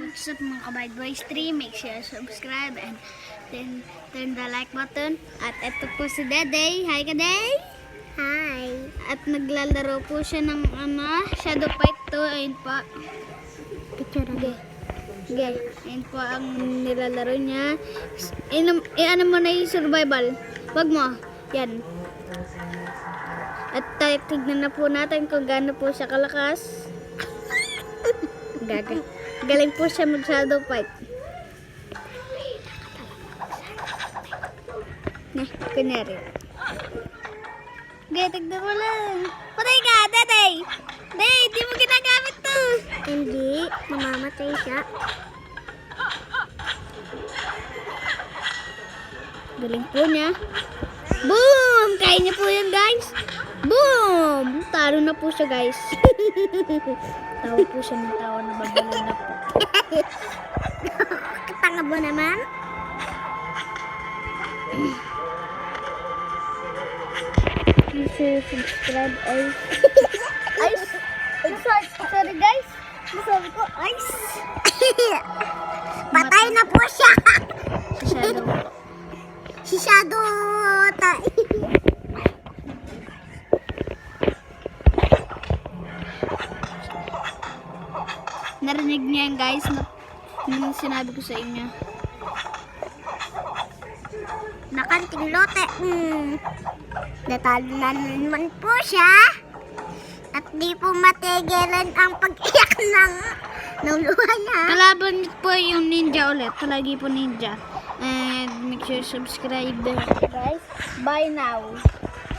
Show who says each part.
Speaker 1: What's up mga ka-Bad Boys 3? Make sure subscribe and then turn the like button. At ito po si Dede. Hi ka, Day!
Speaker 2: Hi.
Speaker 1: At naglalaro po siya ng Shadow Fight 2. Ayun po.
Speaker 2: Picture
Speaker 1: Okay. Okay. Ayun po ang nilalaro niya. Ano mo na yung survival. Wag mo. Yan. At tignan na po natin kung gaano po siya kalakas. Galing po siya mag shadow fight. Kunyari. Okay, tignan mo lang. Patay ka, Daday! Day, di mo ginagamit to.
Speaker 2: Hindi, mamamatay siya.
Speaker 1: Galing po niya. Boom! Kaya niya po yan, guys. Boom! Talo na po siya, guys. Tawa po siya ng tawa na babalo na po.
Speaker 2: Katanga mo naman.
Speaker 1: Subscribe ice. Sorry guys. Sabi ko ice.
Speaker 2: Patay na po siya.
Speaker 1: Si Shadow.
Speaker 2: Si Shadow.
Speaker 1: Narinig niya yan guys. Nung sinabi ko sa inyo.
Speaker 2: Nakanting lote. Natalo na naman po siya. At di po matigilan ang pag-iyak ng luha niya.
Speaker 1: Kalaban po yung ninja ulit. Palagi po ninja. And make sure subscribe guys. Bye now.